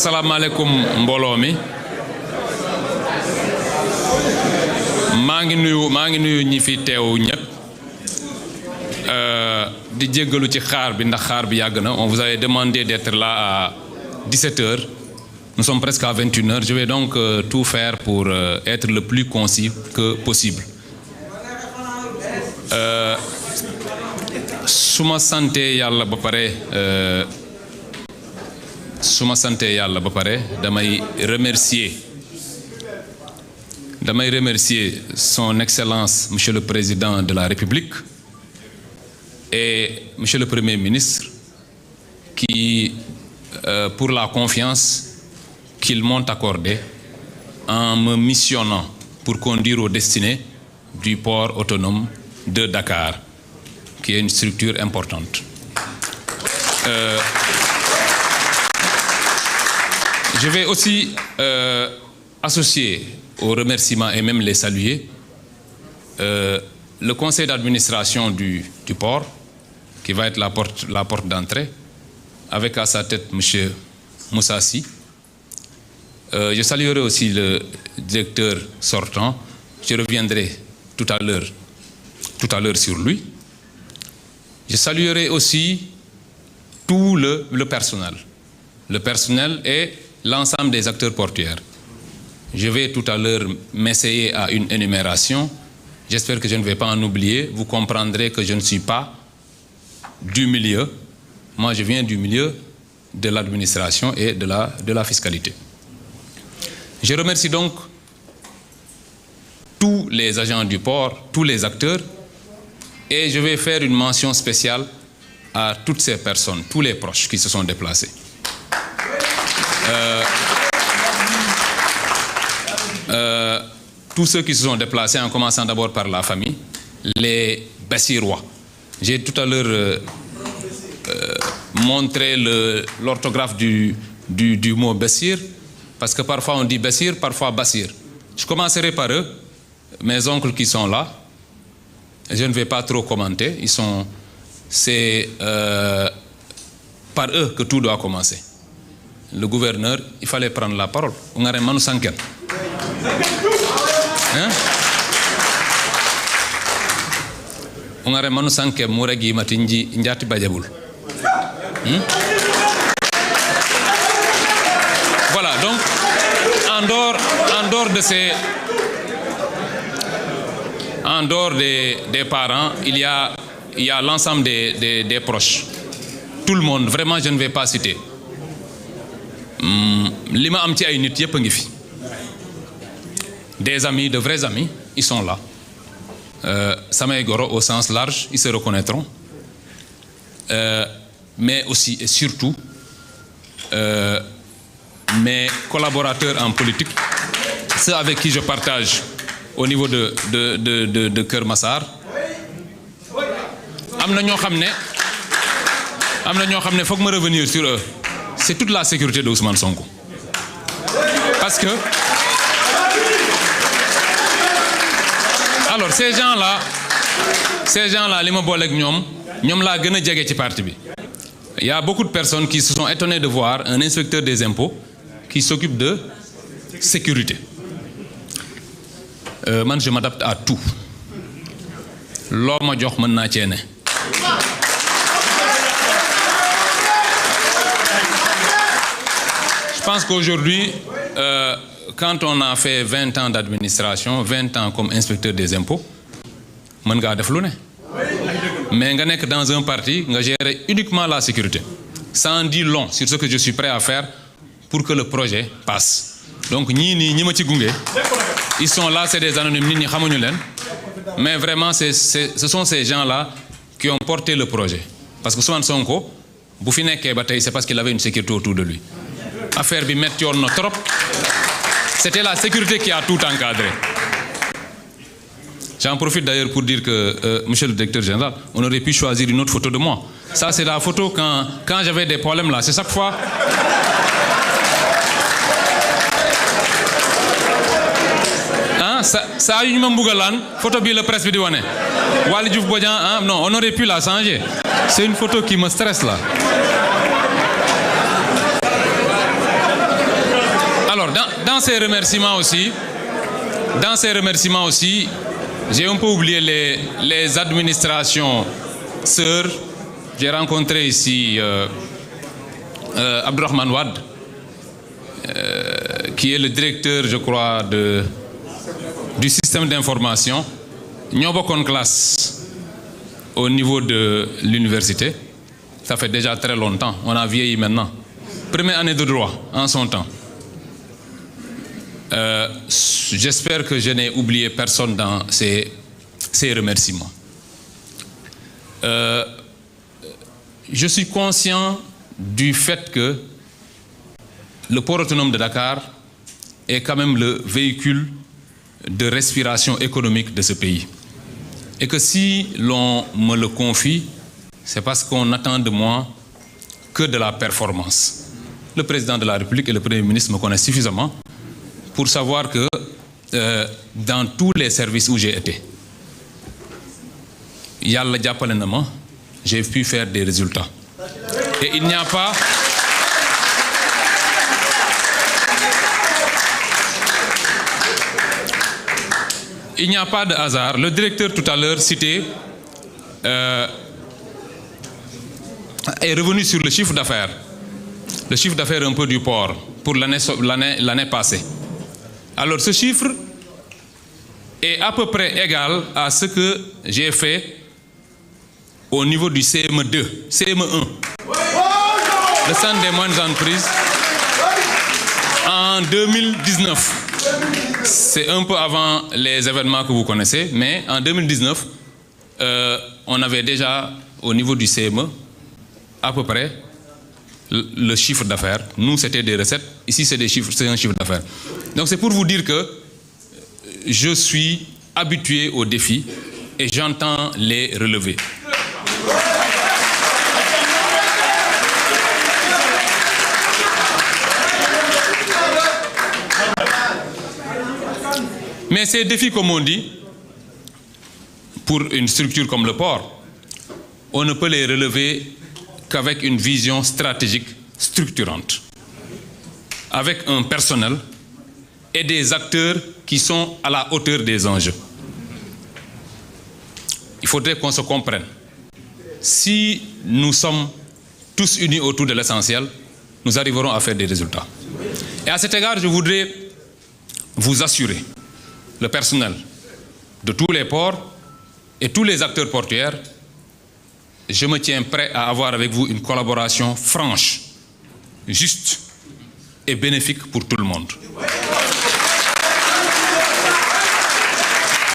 asalaamaaleykum mbooloo mi maa ngi nuyu ñi fi teew ñëpp di jéggalu ci xaar bi ndax xaar bi yàgg na. On vous avait demandé d'être là à 17h. Nous sommes presque à 21h. Je vais donc tout faire pour être le plus concis que possible. su ma santee yàlla ba pare damay remercier son excellence monsieur le président de la République et monsieur le premier ministre qui pour la confiance qu'ils m'ont accordée en me missionnant pour conduire aux destinées du port autonome de Dakar, qui est une structure importante. Je vais aussi associer aux remerciements et même les saluer le conseil d'administration du port, qui va être la porte d'entrée, avec à sa tête M. Moussassi. Je saluerai aussi le directeur sortant. Je reviendrai tout à l'heure sur lui. Je saluerai aussi tout le personnel. Le personnel et l'ensemble des acteurs portuaires. Je vais tout à l'heure m'essayer à une énumération. J'espère que je ne vais pas en oublier. Vous comprendrez que je ne suis pas du milieu. Moi, je viens du milieu de l'administration et de la fiscalité. Je remercie donc tous les agents du port, tous les acteurs, et je vais faire une mention spéciale à toutes ces personnes, tous les proches qui se sont déplacés. Tous ceux qui se sont déplacés, en commençant d'abord par la famille, les Bassirois. J'ai tout à l'heure montré l'orthographe du mot Bassir, parce que parfois on dit Bassir, parfois Bassir. Je commencerai par eux, mes oncles qui sont là. Je ne vais pas trop commenter. C'est par eux que tout doit commencer. Le gouverneur, il fallait prendre la parole. On a Manu Sanken. On a Manu Sanken, Mouragi Matinji, Njati Bajaboul. Voilà, donc, en dehors des parents, il y a l'ensemble des proches. Tout le monde, vraiment, je ne vais pas citer. Des amis, de vrais amis, ils sont là. Samay Goro, au sens large, ils se reconnaîtront. Mais aussi et surtout, mes collaborateurs en politique, ceux avec qui je partage au niveau de Keur Massar, amna ñoo xamné faut que me revenir sur eux. C'est toute la sécurité de Ousmane Sonko. Parce que alors ces gens-là li ma bolé ak ñom la gëna djégé ci parti bi. Il y a beaucoup de personnes qui se sont étonnées de voir un inspecteur des impôts qui s'occupe de sécurité. Man, je m'adapte à tout. L'homme jox mën naa cee ne. Je pense qu'aujourd'hui, quand on a fait 20 ans d'administration, 20 ans comme inspecteur des impôts, mën ngaa def lu ne. Mais nga nekk dans un parti, nga gérer uniquement la sécurité. Ça en dit long sur ce que je suis prêt à faire pour que le projet passe. Donc ñi ma ci gunge, ils sont là, c'est des anonymes, nit ñi xamuñu leen. Mais vraiment, ce sont ces gens-là qui ont porté le projet. Parce que Ousmane Sonko, bu fi nekkee ba tey, c'est parce qu'il avait une sécurité autour de lui. Affaire bi metti woon na trop. C'était la sécurité qui a tout encadré. J'en profite d'ailleurs pour dire que, monsieur le directeur général, on aurait pu choisir une autre photo de moi. Ça, c'est la photo quand j'avais des problèmes là. C'est chaque fois... Ça a eu une photo bi le presse bi di wane. Wali Diouf Bodian, non, on aurait pu la changer. C'est une photo qui me stresse là. dans ces remerciements aussi, j'ai un peu oublié les administrations sœurs. J'ai rencontré ici Abdourahmane Wade, qui est le directeur, je crois, du système d'information. Nous avons une classe au niveau de l'université. Ça fait déjà très longtemps. On a vieilli maintenant. Première année de droit en son temps. J'espère que je n'ai oublié personne dans ces remerciements. Je suis conscient du fait que le port autonome de Dakar est quand même le véhicule de respiration économique de ce pays. Et que si l'on me le confie, c'est parce qu'on attend de moi que de la performance. Le président de la République et le Premier ministre me connaissent suffisamment pour savoir que dans tous les services où j'ai été, j'ai pu faire des résultats. Et il n'y a pas... Il n'y a pas de hasard. Le directeur tout à l'heure cité est revenu sur le chiffre d'affaires. Le chiffre d'affaires un peu du port pour l'année passée. Alors ce chiffre est à peu près égal à ce que j'ai fait au niveau du CME2, CME1, le centre des moyennes entreprises, en 2019. C'est un peu avant les événements que vous connaissez, mais en 2019, on avait déjà au niveau du CME à peu près le chiffre d'affaires. Nous, c'était des recettes. Ici, c'est un chiffre d'affaires. Donc, c'est pour vous dire que je suis habitué aux défis et j'entends les relever. Mais ces défis, comme on dit, pour une structure comme le port, on ne peut les relever qu'avec une vision stratégique structurante, avec un personnel et des acteurs qui sont à la hauteur des enjeux. Il faudrait qu'on se comprenne. Si nous sommes tous unis autour de l'essentiel, nous arriverons à faire des résultats. Et à cet égard, je voudrais vous assurer, le personnel de tous les ports et tous les acteurs portuaires, je me tiens prêt à avoir avec vous une collaboration franche, juste et bénéfique pour tout le monde.